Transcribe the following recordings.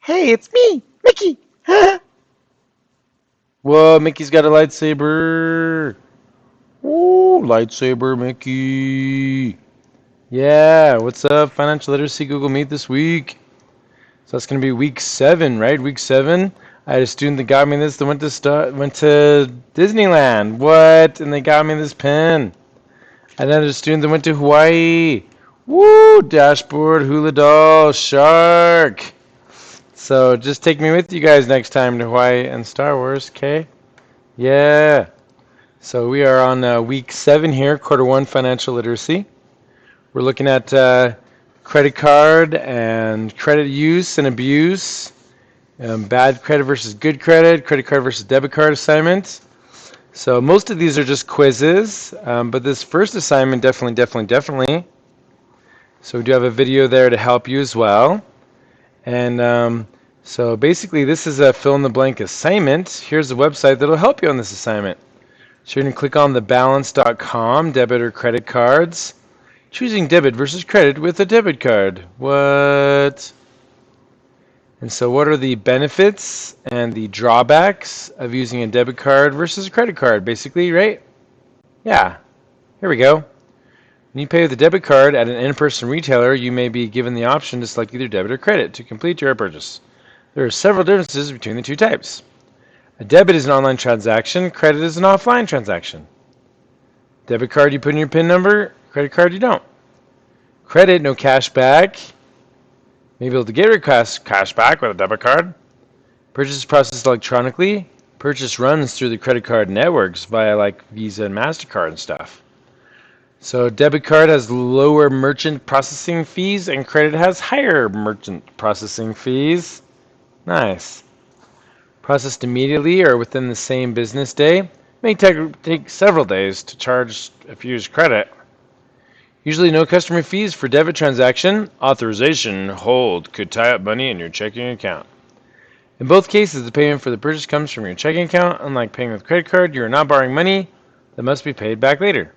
Hey, it's me, Mickey. Whoa, Mickey's got a lightsaber. Ooh, lightsaber, Mickey. Yeah, what's up? Financial Literacy Google Meet this week. So that's gonna be week 7, right? Week 7. I had a student that got me this that went to Disneyland. What? And they got me this pen. I had another student that went to Hawaii. Woo! Dashboard, hula doll, shark. So just take me with you guys next time to Hawaii and Star Wars, okay? Yeah. So we are on week 7 here, quarter 1 financial literacy. We're looking at credit card and credit use and abuse, bad credit versus good credit, credit card versus debit card assignments. So most of these are just quizzes, but this first assignment definitely. So we do have a video there to help you as well. And so basically this is a fill-in-the-blank assignment. Here's the website that'll help you on this assignment. So you're going to click on thebalance.com, debit or credit cards. Choosing debit versus credit with a debit card. What? And so what are the benefits and the drawbacks of using a debit card versus a credit card, basically, right? Yeah. Here we go. When you pay with a debit card at an in-person retailer, you may be given the option to select either debit or credit to complete your purchase. There are several differences between the two types. A debit is an online transaction, credit is an offline transaction. Debit card, you put in your PIN number, credit card, you don't. Credit, no cash back. May be able to get your cash back with a debit card. Purchase is processed electronically. Purchase runs through the credit card networks via like Visa and MasterCard and stuff. So debit card has lower merchant processing fees and credit has higher merchant processing fees. Nice. Processed immediately or within the same business day. May take several days to charge if you use credit. Usually no customer fees for debit transaction. Authorization hold could tie up money in your checking account. In both cases, the payment for the purchase comes from your checking account. Unlike paying with credit card, you are not borrowing money that must be paid back later.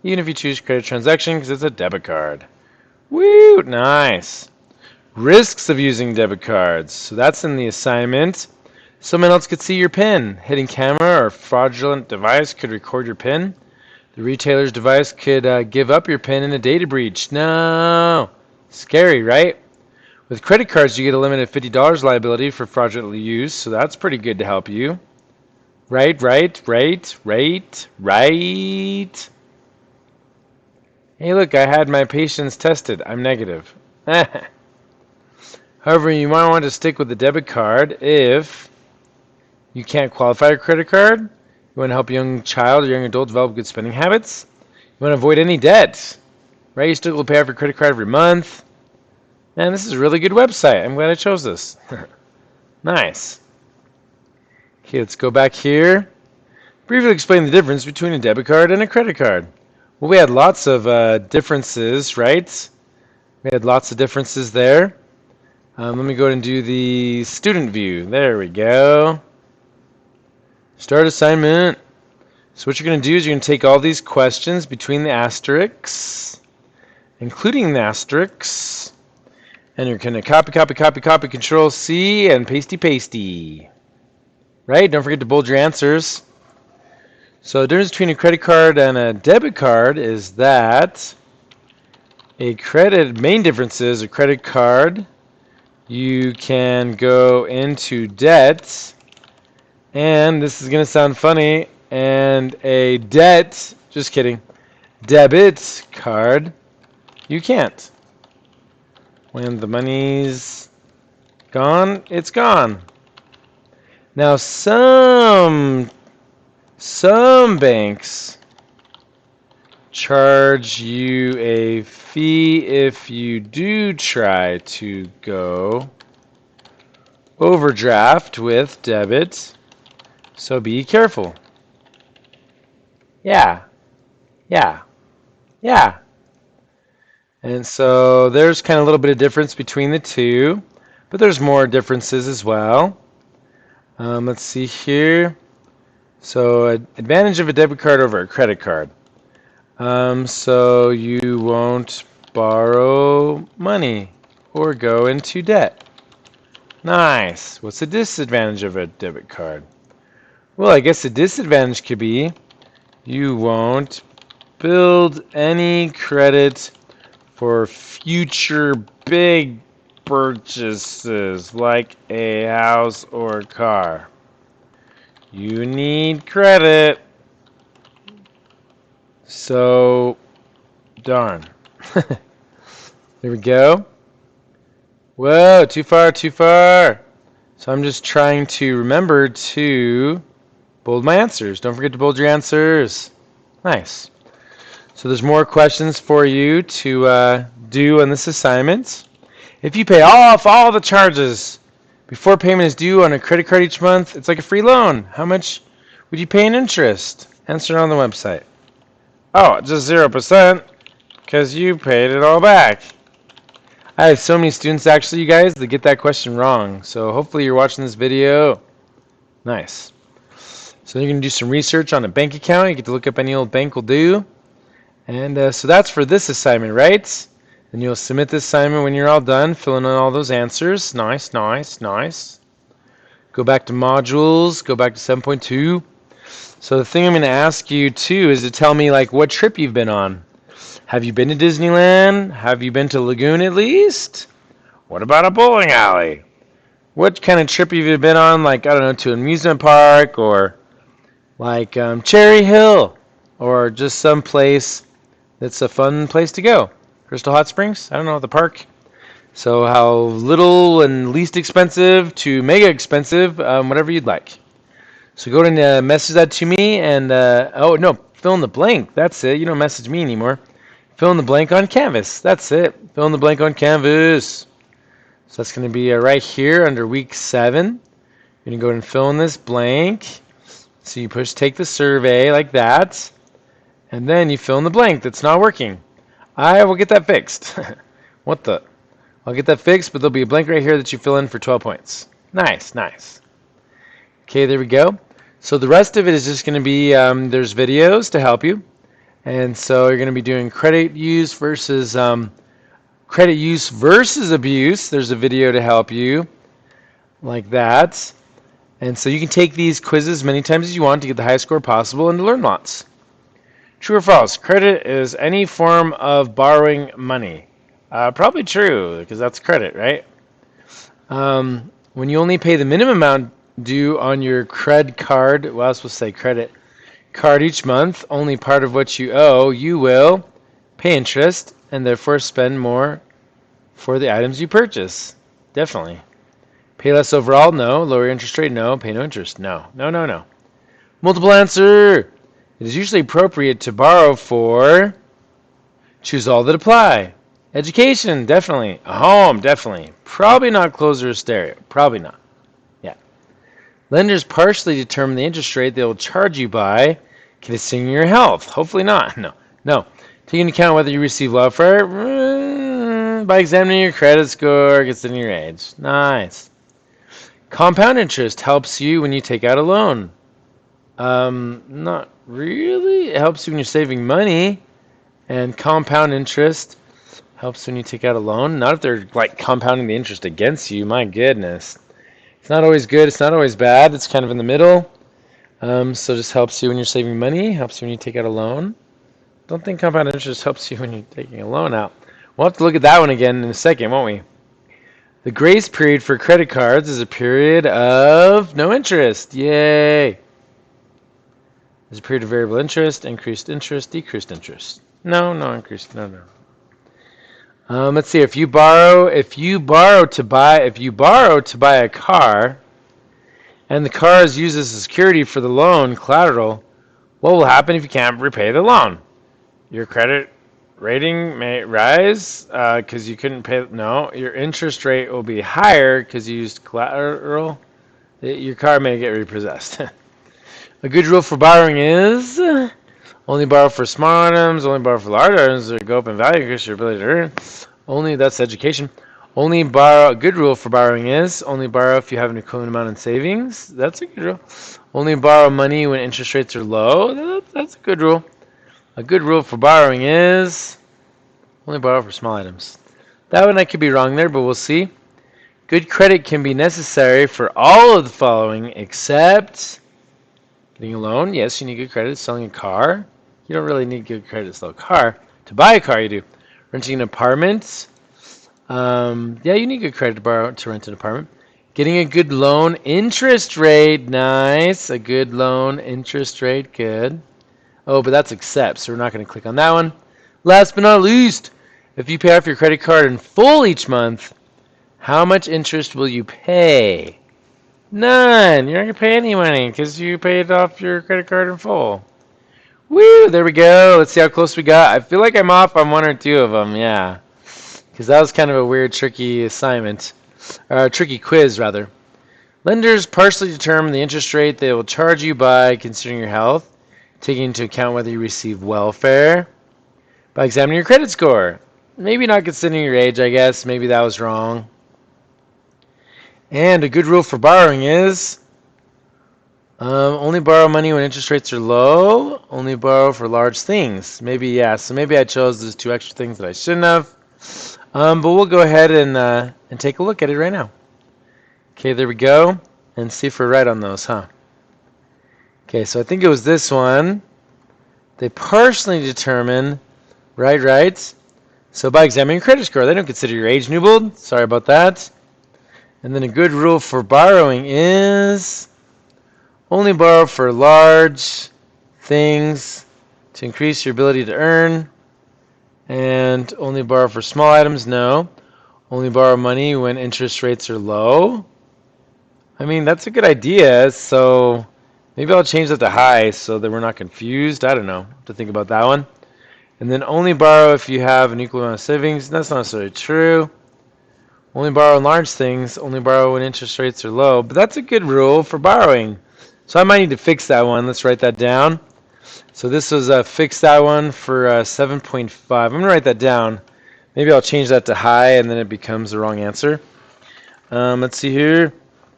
Even if you choose credit transaction because it's a debit card. Woo! Nice. Risks of using debit cards. So that's in the assignment. Someone else could see your PIN. Hidden camera or fraudulent device could record your PIN. The retailer's device could give up your PIN in a data breach. No! Scary, right? With credit cards, you get a limited $50 liability for fraudulent use, so that's pretty good to help you. Right. Hey, look, I had my patience tested. I'm negative. However, you might want to stick with the debit card if you can't qualify a credit card. You want to help a young child or young adult develop good spending habits. You want to avoid any debt, right? You still will pay off your credit card every month. Man, this is a really good website. I'm glad I chose this. Nice. Okay, let's go back here. Briefly explain the difference between a debit card and a credit card. Well, we had lots of differences, right? We had lots of differences there. Let me go ahead and do the student view. There we go. Start assignment. So what you're going to do is you're going to take all these questions between the asterisks, including the asterisks, and you're going to copy, Control C, and pasty. Right? Don't forget to bold your answers. So the difference between a credit card and a debit card is that main difference is a credit card, you can go into debt, and this is going to sound funny, and a just kidding, debit card, you can't. When the money's gone, it's gone. Now some banks charge you a fee if you do try to go overdraft with debit, so be careful. Yeah. And so there's kind of a little bit of difference between the two, but there's more differences as well. Let's see here. So advantage of a debit card over a credit card. So you won't borrow money or go into debt. Nice. What's the disadvantage of a debit card? Well, I guess the disadvantage could be you won't build any credit for future big purchases like a house or car. You need credit. So, darn. There we go. Whoa, too far, too far. So I'm just trying to remember to bold my answers. Don't forget to bold your answers. Nice. So there's more questions for you to do on this assignment. If you pay off all the charges before payment is due on a credit card each month, it's like a free loan. How much would you pay in interest? Answer on the website. Oh, just 0%, because you paid it all back. I have so many students, actually, you guys, that get that question wrong. So hopefully you're watching this video. Nice. So you're going to do some research on a bank account. You get to look up any old bank will do. And so that's for this assignment, right? And you'll submit this assignment when you're all done, filling in all those answers. Nice, nice, nice. Go back to modules, go back to 7.2. So the thing I'm going to ask you, too, is to tell me, like, what trip you've been on. Have you been to Disneyland? Have you been to Lagoon at least? What about a bowling alley? What kind of trip have you been on? Like, I don't know, to an amusement park or like Cherry Hill or just some place that's a fun place to go. Crystal Hot Springs? I don't know, the park. So how little and least expensive to mega expensive, whatever you'd like. So go ahead and message that to me and, oh no, fill in the blank. That's it. You don't message me anymore. Fill in the blank on Canvas. That's it. Fill in the blank on Canvas. So that's going to be right here under week 7. You're going to go ahead and fill in this blank. So you push take the survey like that. And then you fill in the blank that's not working. I will get that fixed. What the? I'll get that fixed, but there'll be a blank right here that you fill in for 12 points. Nice, nice. Okay, there we go. So the rest of it is just going to be, there's videos to help you. And so you're going to be doing credit use versus abuse. There's a video to help you like that. And so you can take these quizzes many times as you want to get the highest score possible and to learn lots. True or false? Credit is any form of borrowing money. Probably true, because that's credit, right? When you only pay the minimum amount due on your cred card, well, I was supposed to say credit card each month, only part of what you owe, you will pay interest and therefore spend more for the items you purchase. Definitely. Pay less overall? No. Lower interest rate? No. Pay no interest? No. No, no, no. Multiple answer. It is usually appropriate to borrow for. Choose all that apply. Education? Definitely. A home? Definitely. Probably not clothes or a stereo. Probably not. Yeah. Lenders partially determine the interest rate they will charge you by considering your health. Hopefully not. No. No. Take into account whether you receive welfare by examining your credit score, considering your age. Nice. Compound interest helps you when you take out a loan. Not really. It helps you when you're saving money. And compound interest helps when you take out a loan. Not if they're like compounding the interest against you. My goodness. It's not always good. It's not always bad. It's kind of in the middle. So it just helps you when you're saving money. Helps you when you take out a loan. Don't think compound interest helps you when you're taking a loan out. We'll have to look at that one again in a second, won't we? The grace period for credit cards is a period of no interest. Yay! There's a period of variable interest, increased interest, decreased interest. No, no increased. No, no. Let's see. If you borrow to buy a car, and the car is used as a security for the loan collateral, what will happen if you can't repay the loan? Your credit rating may rise because you couldn't pay. No, your interest rate will be higher because you used collateral. Your car may get repossessed. A good rule for borrowing is only borrow for small items, only borrow for large items that go up in value, increase your ability to earn. Only that's education. Only borrow. A good rule for borrowing is only borrow if you have an equivalent amount in savings. That's a good rule. Only borrow money when interest rates are low. That's a good rule. A good rule for borrowing is only borrow for small items. That one I could be wrong there, but we'll see. Good credit can be necessary for all of the following except getting a loan. Yes, you need good credit. Selling a car. You don't really need good credit to sell a car. To buy a car, you do. Renting an apartment. Yeah, you need good credit to rent an apartment. Getting a good loan interest rate. Nice. A good loan interest rate. Good. Oh, but that's accept, so we're not going to click on that one. Last but not least, if you pay off your credit card in full each month, how much interest will you pay? None. You're not going to pay any money because you paid off your credit card in full. Woo! There we go. Let's see how close we got. I feel like I'm off on one or two of them, yeah. Because that was kind of a weird, tricky assignment. Tricky quiz, rather. Lenders partially determine the interest rate they will charge you by considering your health, taking into account whether you receive welfare, by examining your credit score. Maybe not considering your age, I guess. Maybe that was wrong. And a good rule for borrowing is only borrow money when interest rates are low. Only borrow for large things. Maybe, yeah. So maybe I chose those two extra things that I shouldn't have. But we'll go ahead and take a look at it right now. Okay, there we go. And see if we're right on those, huh? Okay, so I think it was this one. They partially determine, right. So by examining your credit score, they don't consider your age, Newbold. Sorry about that. And then a good rule for borrowing is only borrow for large things to increase your ability to earn. And only borrow for small items, no. Only borrow money when interest rates are low. I mean, that's a good idea, so maybe I'll change that to high so that we're not confused. I don't know. To think about that one. And then only borrow if you have an equal amount of savings. That's not necessarily true. Only borrow on large things. Only borrow when interest rates are low. But that's a good rule for borrowing. So I might need to fix that one. Let's write that down. So this was fix that one for 7.5. I'm going to write that down. Maybe I'll change that to high and then it becomes the wrong answer. Let's see here.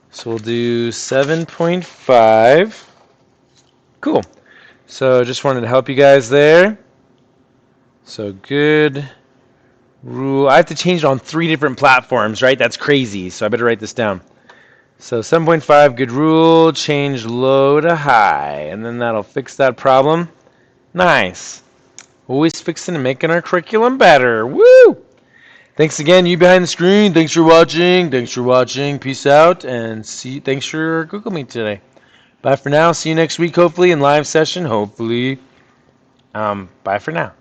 So we'll do 7.5. Cool. So just wanted to help you guys there. So good rule. I have to change it on 3 different platforms, right? That's crazy. So I better write this down. So 7.5, good rule. Change low to high. And then that'll fix that problem. Nice. Always fixing and making our curriculum better. Woo! Thanks again, you behind the screen. Thanks for watching. Peace out. And thanks for Google Meet today. Bye for now. See you next week, hopefully, in live session. Hopefully. Bye for now.